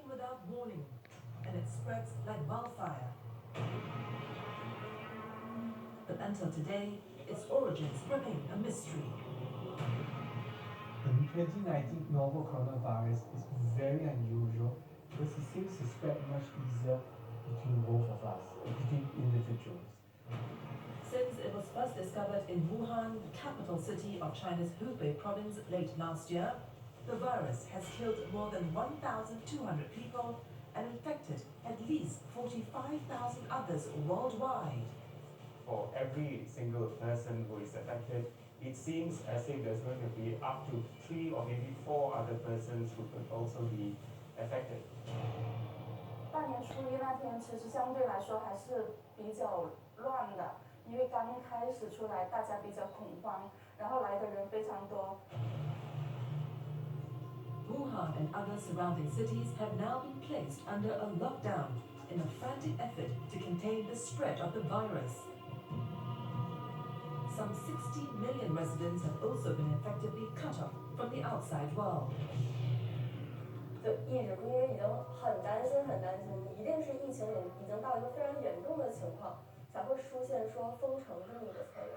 without warning, and it spreads like wildfire. But until today, its origins remain a mystery. The 2019 novel coronavirus is very unusual because it seems to spread much easier between both of us, between individuals. Since it was first discovered in Wuhan, the capital city of China's Hubei province, late last year, the virus has killed more than 1,200 people and infected at least 45,000 others worldwide. For every single person who is affected, it seems as if there's going to be up to 3 or maybe 4 other persons who could also be affected. 大年初一那天，其实相对来说还是比较乱的，因为刚开始出来，大家比较恐慌，然后来的人非常多。Wuhan and other surrounding cities have now been placed under a lockdown in a frantic effort to contain the spread of the virus. Some 60 million residents have also been effectively cut off from the outside world. 就一直因为已经很担心，一定是疫情已经到一个非常严重的情况，才会出现说封城这么一个策略。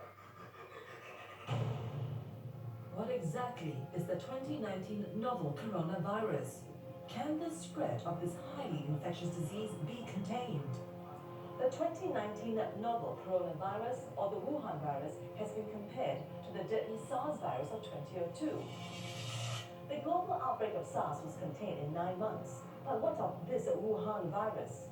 What exactly is the 2019 novel coronavirus? Can the spread of this highly infectious disease be contained? The 2019 novel coronavirus, or the Wuhan virus, has been compared to the deadly SARS virus of 2002. The global outbreak of SARS was contained in 9 months, but what of this Wuhan virus?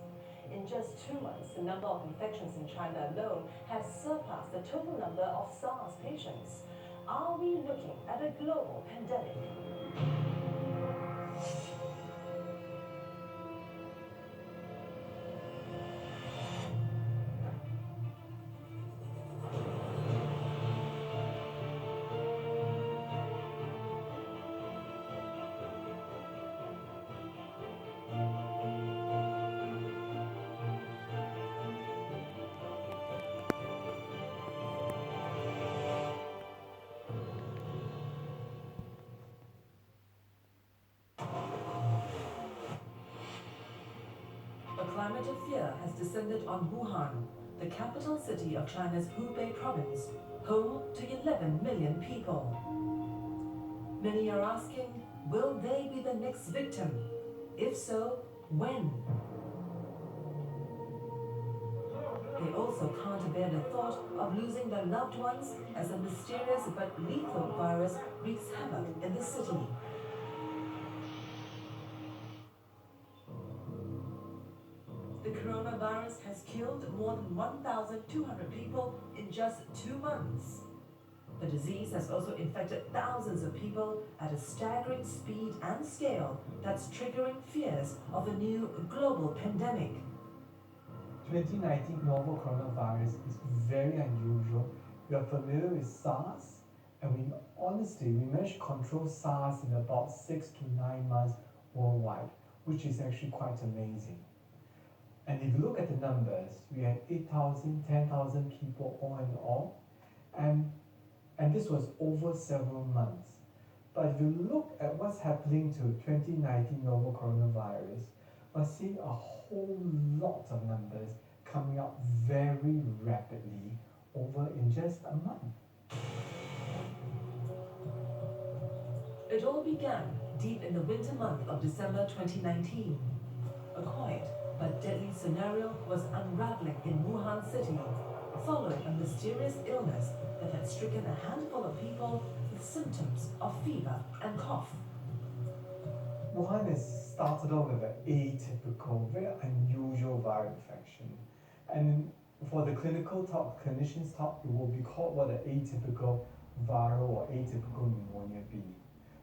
In just 2 months, the number of infections in China alone has surpassed the total number of SARS patients. Are we looking at a global pandemic? A climate of fear has descended on Wuhan, the capital city of China's Hubei province, home to 11 million people. Many are asking, will they be the next victim? If so, when? They also can't bear the thought of losing their loved ones as a mysterious but lethal virus wreaks havoc in the city. The coronavirus has killed more than 1,200 people in just 2 months. The disease has also infected thousands of people at a staggering speed and scale that's triggering fears of a new global pandemic. 2019 novel coronavirus is very unusual. We are familiar with SARS, and we managed to control SARS in about 6 to 9 months worldwide, which is actually quite amazing. And if you look at the numbers, we had 8,000, 10,000 people all in all, and this was over several months. But if you look at what's happening to 2019 novel coronavirus, we're seeing a whole lot of numbers coming up very rapidly over in just a month. It all began deep in the winter month of December 2019. A quiet but deadly scenario was unraveling in Wuhan city, following a mysterious illness that had stricken a handful of people with symptoms of fever and cough. Wuhan has started off with an atypical, very unusual viral infection. And for the clinicians talk, it will be called what an atypical viral or atypical pneumonia be.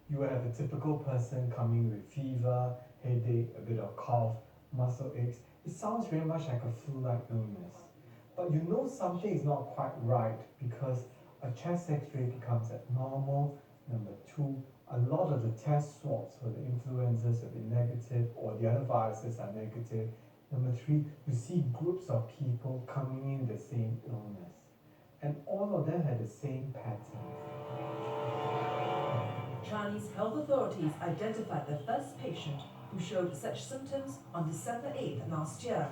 You will have a typical person coming with fever, headache, a bit of cough, muscle aches. It sounds very much like a flu-like illness. But you know something is not quite right because a chest x-ray becomes abnormal. Number 2, a lot of the test swabs for the influenzas will be negative or the other viruses are negative. Number 3, you see groups of people coming in the same illness. And all of them had the same pattern. Chinese health authorities identified the first patient who showed such symptoms on December 8th last year.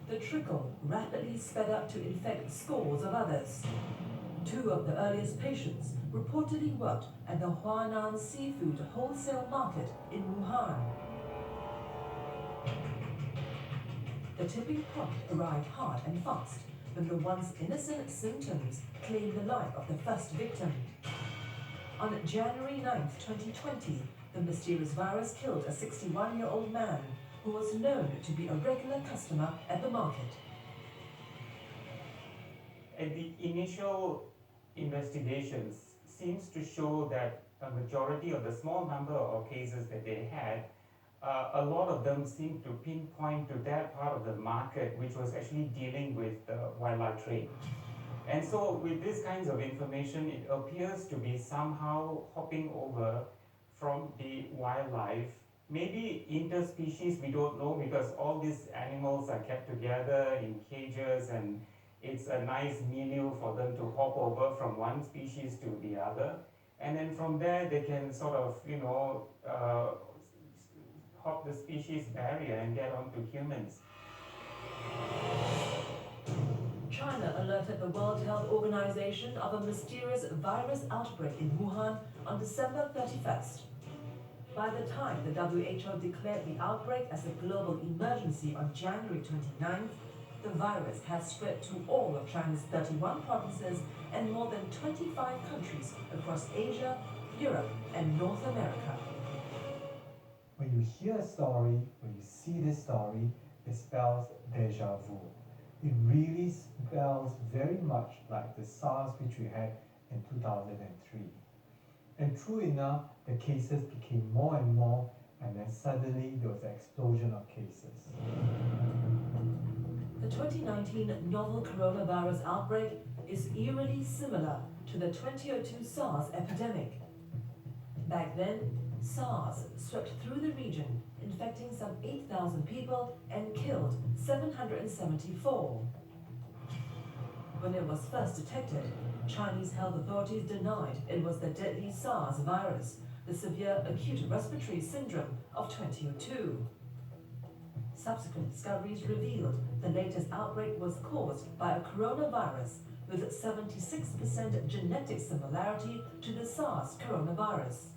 The trickle rapidly sped up to infect scores of others. 2 of the earliest patients reportedly worked at the Huanan seafood wholesale market in Wuhan. The tipping point arrived hard and fast when the once innocent symptoms claimed the life of the first victim. On January 9th, 2020, the mysterious virus killed a 61-year-old man who was known to be a regular customer at the market. And the initial investigations seems to show that a majority of the small number of cases that they had, a lot of them seem to pinpoint to that part of the market which was actually dealing with the wildlife trade. And so with these kinds of information, it appears to be somehow hopping over from the wildlife, maybe interspecies, we don't know, because all these animals are kept together in cages and it's a nice milieu for them to hop over from one species to the other. And then from there, they can sort of, hop the species barrier and get onto humans. China alerted the World Health Organization of a mysterious virus outbreak in Wuhan on December 31st. By the time the WHO declared the outbreak as a global emergency on January 29th, the virus has spread to all of China's 31 provinces and more than 25 countries across Asia, Europe, and North America. When you hear a story, when you see this story, it spells deja vu. It really spells very much like the SARS which we had in 2003. And true enough, the cases became more and more, and then suddenly there was an explosion of cases. The 2019 novel coronavirus outbreak is eerily similar to the 2002 SARS epidemic. Back then, SARS swept through the region, infecting some 8,000 people and killed 774. When it was first detected, Chinese health authorities denied it was the deadly SARS virus, the severe acute respiratory syndrome of 2002. Subsequent discoveries revealed the latest outbreak was caused by a coronavirus with 76% genetic similarity to the SARS coronavirus.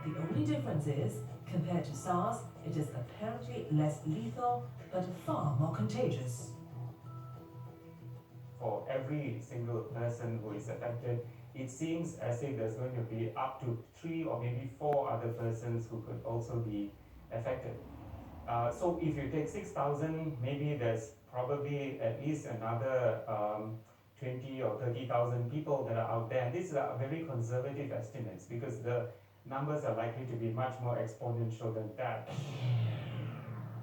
The only difference is, compared to SARS, it is apparently less lethal but far more contagious. For every single person who is affected, it seems as if there's going to be up to 3 or maybe 4 other persons who could also be affected. So if you take 6,000, maybe there's probably at least another 20 or 30,000 people that are out there. And these are very conservative estimates because the numbers are likely to be much more exponential than that.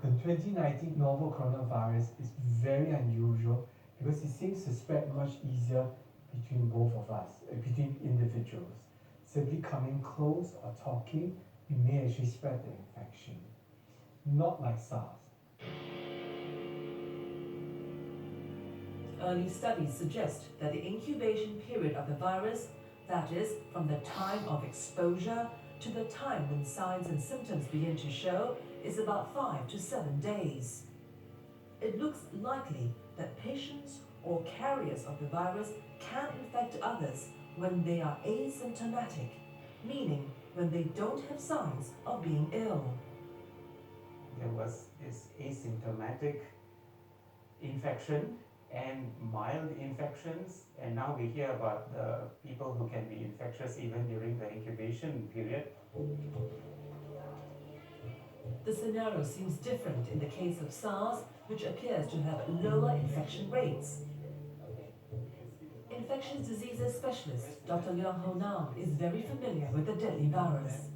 The 2019 novel coronavirus is very unusual because it seems to spread much easier between both of us, between individuals. Simply coming close or talking, we may actually spread the infection. Not like SARS. Early studies suggest that the incubation period of the virus, that is, from the time of exposure to the time when signs and symptoms begin to show, is about 5 to 7 days. It looks likely that patients or carriers of the virus can infect others when they are asymptomatic, meaning when they don't have signs of being ill. There was this asymptomatic infection and mild infections, and now we hear about the people who can be infectious even during the incubation period. The scenario seems different in the case of SARS, which appears to have lower infection rates. Infectious diseases specialist Dr. Liang Honam is very familiar with the deadly virus.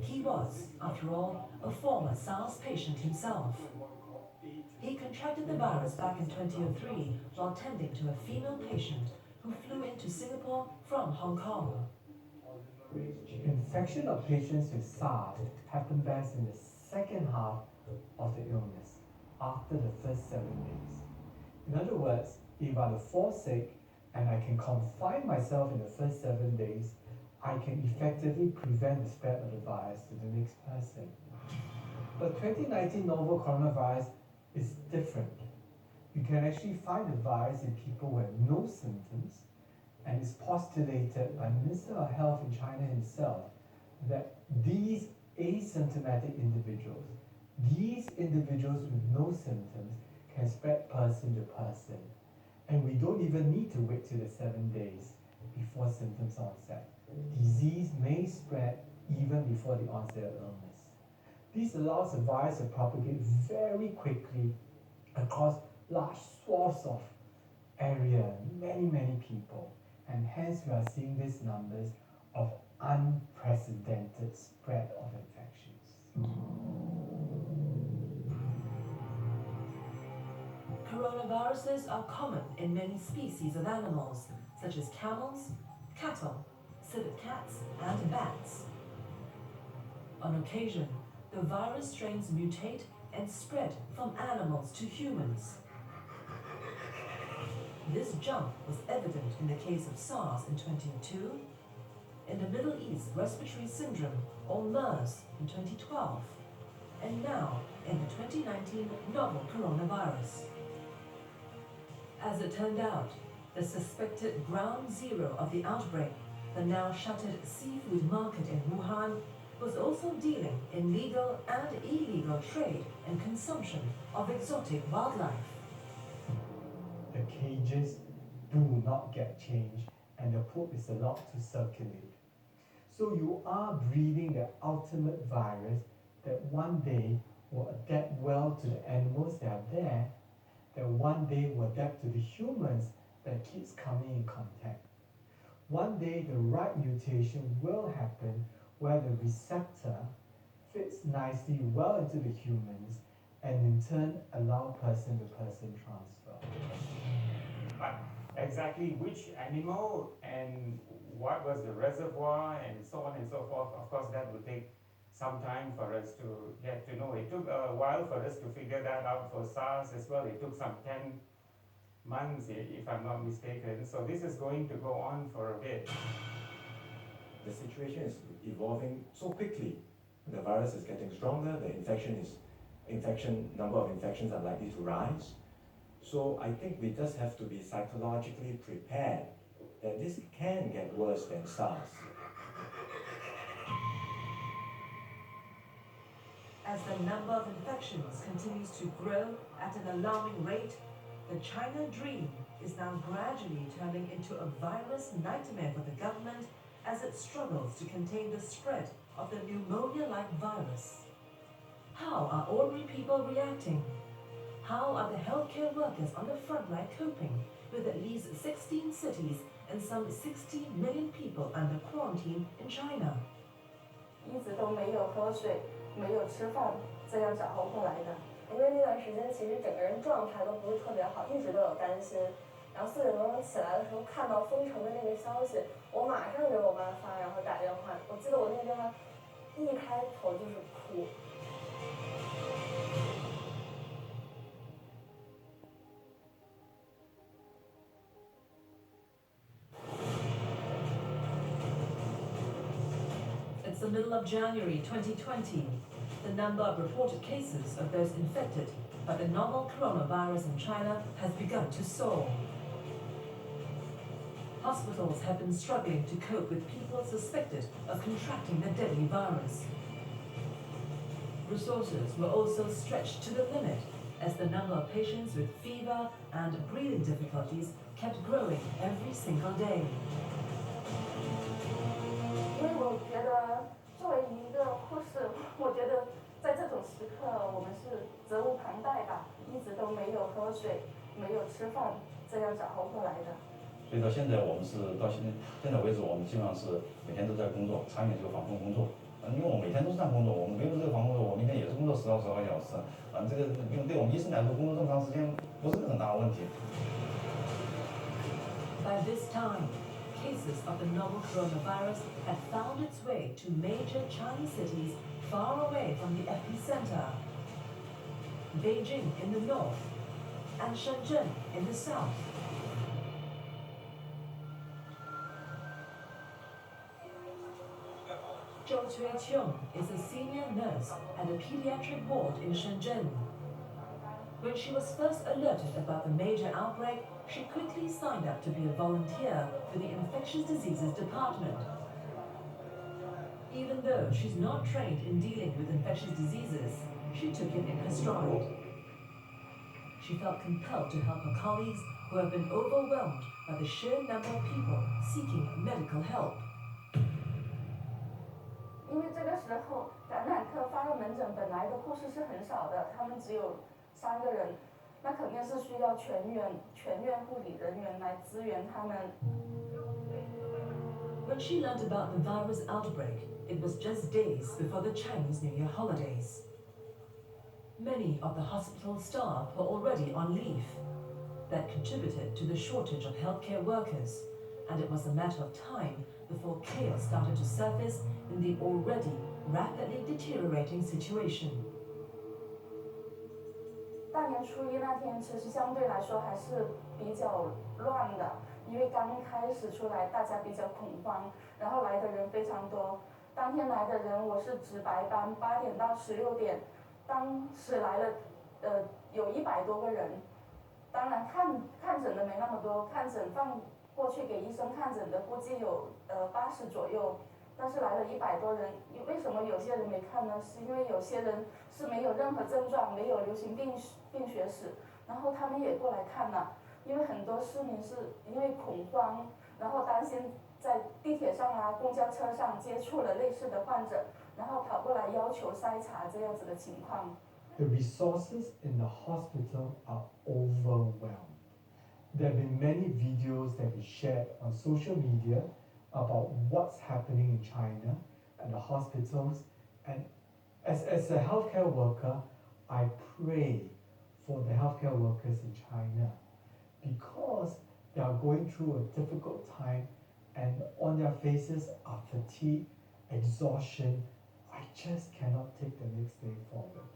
He was, after all, a former SARS patient himself. He contracted the virus back in 2003 while tending to a female patient who flew into Singapore from Hong Kong. Infection of patients with SARS happen best in the second half of the illness, after the first 7 days. In other words, if I fall sick and I can confine myself in the first 7 days, I can effectively prevent the spread of the virus to the next person. But 2019 novel coronavirus is different. You can actually find the virus in people who have no symptoms, and it's postulated by Minister of Health in China himself that these asymptomatic individuals, these individuals with no symptoms, can spread person to person. And we don't even need to wait till the 7 days before symptoms onset. Disease may spread even before the onset of illness. This allows the virus to propagate very quickly across large swaths of area, many people, and hence we are seeing these numbers of unprecedented spread of infections. Coronaviruses are common in many species of animals, such as camels, cattle, civet cats, and bats. On occasion, the virus strains mutate and spread from animals to humans. This jump was evident in the case of SARS in 2002, in the Middle East Respiratory Syndrome, or MERS, in 2012, and now in the 2019 novel coronavirus. As it turned out, the suspected ground zero of the outbreak, the now shuttered seafood market in Wuhan, was also dealing in legal and illegal trade and consumption of exotic wildlife. The cages do not get changed, and the poop is allowed to circulate. So you are breeding the ultimate virus that one day will adapt well to the animals that are there, that one day will adapt to the humans that keeps coming in contact. One day the right mutation will happen where the receptor fits nicely well into the humans and in turn allow person-to-person transfer. But exactly which animal and what was the reservoir and so on and so forth, of course that would take some time for us to get to know. It took a while for us to figure that out for SARS as well. It took some 10 months, if I'm not mistaken. So this is going to go on for a bit. The situation is evolving so quickly. The virus is getting stronger, the number of infections are likely to rise. So I think we just have to be psychologically prepared that this can get worse than SARS. As the number of infections continues to grow at an alarming rate, the China dream is now gradually turning into a virus nightmare for the government as it struggles to contain the spread of the pneumonia-like virus. How are ordinary people reacting? How are the healthcare workers on the front line coping with at least 16 cities and some 16 million people under quarantine in China? 一直都没有喝水，没有吃饭，这样子熬过来的。因为那段时间其实整个人状态都不是特别好，一直都有担心。然后4点多钟起来的时候，看到封城的那个消息，我马上给我妈发，然后打电话。我记得我那个电话一开头就是哭。It's the middle of January 2020. The number of reported cases of those infected by the novel coronavirus in China has begun to soar. Hospitals have been struggling to cope with people suspected of contracting the deadly virus. Resources were also stretched to the limit as the number of patients with fever and breathing difficulties kept growing every single day. 因为我觉得作为一个护士，我觉得在这种时刻我们是责无旁贷吧，一直都没有喝水，没有吃饭，这样子熬过来的。所以到现在我们是到现在为止，我们基本上是每天都在工作，参与这个防控工作。因为我每天都是在工作，我们没有这个防控工作，我明天也是工作10到12个小时。这个因为对我们医生来说，工作这么长时间不是个很大的问题。By this time, cases of the novel coronavirus had found its way to major Chinese cities far away from the epicenter. Beijing in the north and Shenzhen in the south. Zhou Cui-Cheong is a senior nurse at a pediatric ward in Shenzhen. When she was first alerted about the major outbreak, she quickly signed up to be a volunteer for the infectious diseases department. Even though she's not trained in dealing with infectious diseases, she took it in her stride. She felt compelled to help her colleagues who have been overwhelmed by the sheer number of people seeking medical help. 因为这个时候感染科发热门诊本来的护士是很少的，他们只有3个人，那肯定是需要全院护理人员来支援他们。When she learned about the virus outbreak, it was just days before the Chinese New Year holidays. Many of the hospital staff were already on leave. That contributed to the shortage of healthcare workers, and it was a matter of time before chaos started to surface in the already rapidly deteriorating situation. 大年初一那天，其实相对来说还是比较乱的，因为刚开始出来，大家比较恐慌，然后来的人非常多。当天来的人，我是值白班，8点到16点，当时来了，有100多个人。当然看诊的没那么多，看诊放过去给医生看诊的估计有80左右，但是来了100多人。为什么有些人没看呢？是因为有些人是没有任何症状，没有流行病学史，然后他们也过来看了。因为很多市民是因为恐慌，然后担心在地铁上啊、公交车上接触了类似的患者，然后跑过来要求筛查这样子的情况。The resources in the hospital are overwhelmed. There have been many videos that we shared on social media about what's happening in China at the hospitals. And as a healthcare worker, I pray for the healthcare workers in China because they are going through a difficult time and on their faces are fatigue, exhaustion. I just cannot take the next day forward.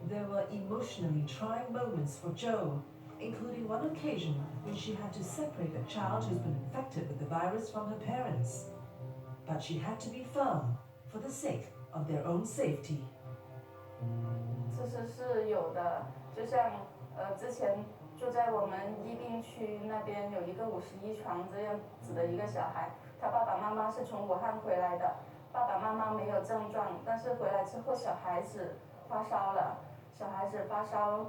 There were emotionally trying moments for Zhou, including one occasion when she had to separate a child who's been infected with the virus from her parents. But she had to be firm for the sake of their own safety. 其实是有的，就像之前住在我们疫病区那边有一个51床这样子的一个小孩，他爸爸妈妈是从武汉回来的，爸爸妈妈没有症状，但是回来之后小孩子发烧了，小孩子发烧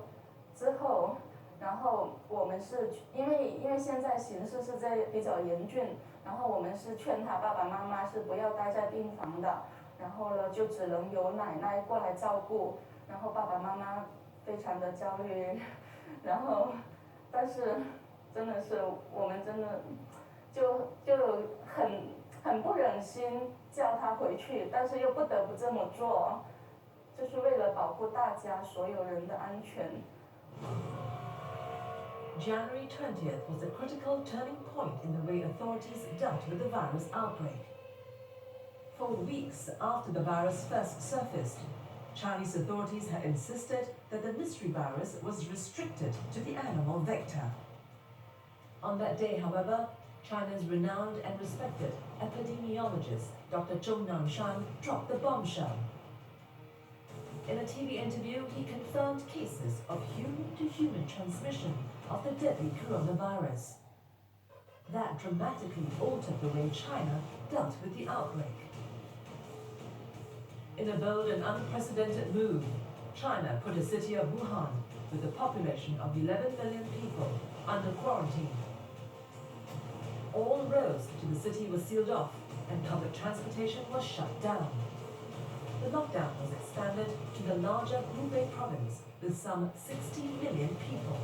之后，然后我们是因为现在形势是在比较严峻，然后我们是劝他爸爸妈妈是不要待在病房的，然后呢就只能由奶奶过来照顾，然后爸爸妈妈非常的焦虑，然后但是真的是我们真的就很不忍心叫他回去，但是又不得不这么做，就是为了保护大家所有人的安全。January 20th was a critical turning point in the way authorities dealt with the virus outbreak. For weeks after the virus first surfaced, Chinese authorities had insisted that the mystery virus was restricted to the animal vector. On that day, however, China's renowned and respected epidemiologist Dr. Zhou Nanshan dropped the bombshell. In a TV interview, he confirmed cases of human-to-human transmission of the deadly coronavirus. That dramatically altered the way China dealt with the outbreak. In a bold and unprecedented move, China put the city of Wuhan, with a population of 11 million people, under quarantine. All roads to the city were sealed off and public transportation was shut down. The lockdown was expanded to the larger Hubei province with some 60 million people.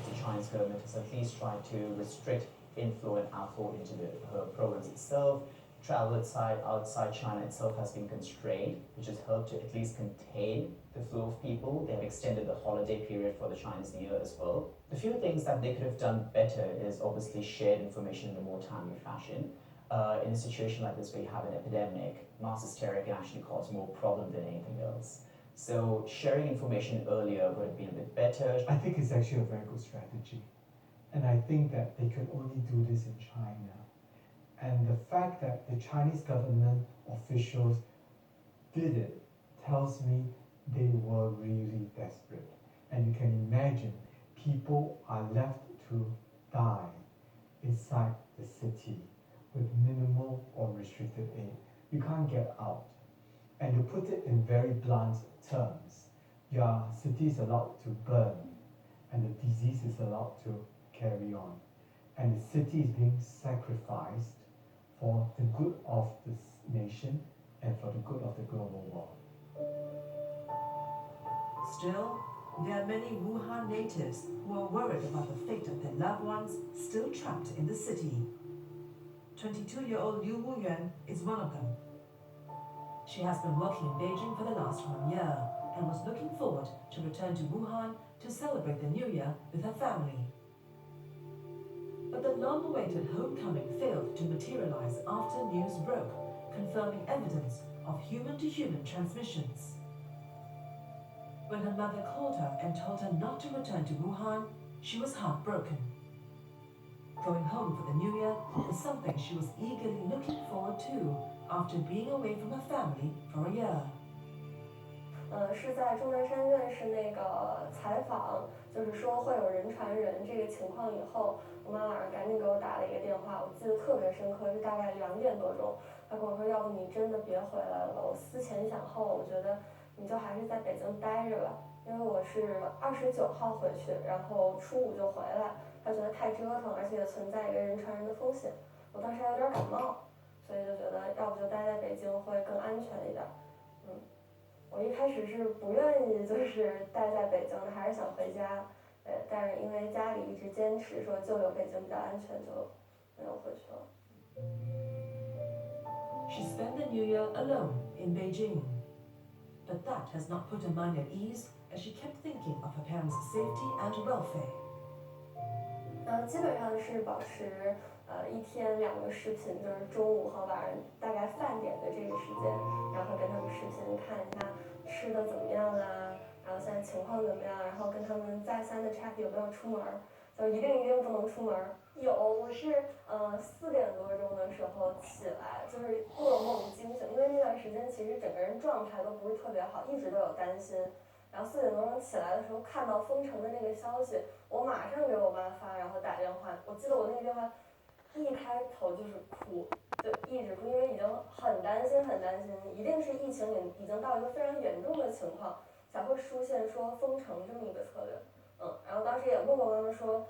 The Chinese government has at least tried to restrict inflow and outflow into her province itself. Travel outside China itself has been constrained, which has helped to at least contain the flow of people. They have extended the holiday period for the Chinese New Year as well. The few things that they could have done better is obviously shared information in a more timely fashion. In a situation like this where you have an epidemic, mass hysteria can actually cause more problem than anything else. So sharing information earlier would have been a bit better. I think it's actually a very good strategy. And I think that they could only do this in China. And the fact that the Chinese government officials did it tells me they were really desperate. And you can imagine people are left to die inside the city with minimal or restricted aid. You can't get out. And to put it in very blunt terms, your city is allowed to burn and the disease is allowed to carry on. And the city is being sacrificed for the good of this nation and for the good of the global world. Still, there are many Wuhan natives who are worried about the fate of their loved ones still trapped in the city. 22-year-old Liu Wuyuan is one of them. She has been working in Beijing for the last 1 year and was looking forward to return to Wuhan to celebrate the New Year with her family. But the long-awaited homecoming failed to materialize after news broke, confirming evidence of human-to-human transmissions. When her mother called her and told her not to return to Wuhan, she was heartbroken. Going home for the New Year was something she was eagerly looking forward to after being away from her family for a year. 是在钟南山院士那个采访，就是说会有人传人这个情况以后，我妈晚上赶紧给我打了一个电话，我记得特别深刻，是大概2点多钟，她跟我说，要不你真的别回来了，我思前想后，我觉得你就还是在北京待着吧，因为我是29号回去，然后初5就回来，她觉得太折腾，而且存在一个人传人的风险，我当时还有点感冒，所以就觉得要不就待在北京会更安全一点。我一开始是不愿意就是待在北京的，还是想回家，但是因为家里一直坚持说就留北京比较安全，就没有回去了。She spent the New Year alone in Beijing. But that has not put her mind at ease as she kept thinking of her parents' safety and welfare. 基本上是保持1天2个视频，就是中午和晚上大概饭点的这个时间，然后跟他们视频看一下吃的怎么样啊，然后现在情况怎么样，然后跟他们再三的 check 有没有出门，就一定不能出门。有，我是4点多钟的时候起来，就是噩梦惊醒，因为那段时间其实整个人状态都不是特别好，一直都有担心。然后4点多钟起来的时候，看到封城的那个消息，我马上给我妈发，然后打电话。我记得我那个电话一开头就是哭，就一直哭，因为已经很担心，一定是疫情已经到一个非常严重的情况，才会出现说封城这么一个策略。然后当时也问过妈妈说，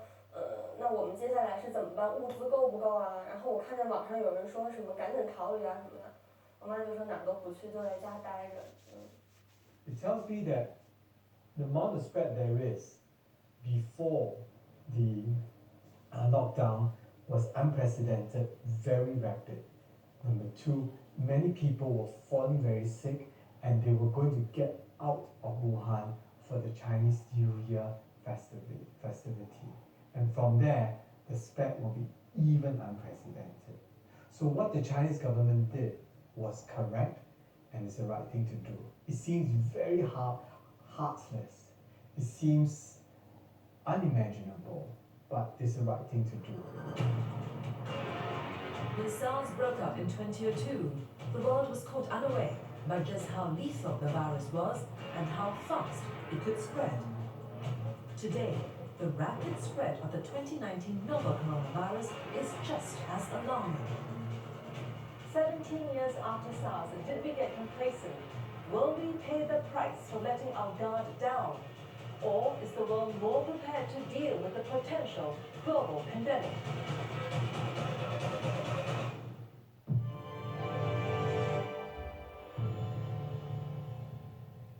那我们接下来是怎么办？物资够不够啊？然后我看见网上有人说什么赶紧逃离啊什么的，我妈就说哪儿都不去，就在家待着。It tells me that the amount of spread there is before the lockdown was unprecedented, very rapid. Number 2, many people were falling very sick and they were going to get out of Wuhan for the Chinese New Year festivity. And from there, the spread will be even unprecedented. So what the Chinese government did was correct and it's the right thing to do. It seems very heartless. It seems unimaginable, but it's the right thing to do. When SARS broke out in 2002, the world was caught unaware by just how lethal the virus was and how fast it could spread. Today, the rapid spread of the 2019 novel coronavirus is just as alarming. 17 years after SARS, did we get complacent? Will we pay the price for letting our guard down? Or is the world more prepared to deal with the potential global pandemic?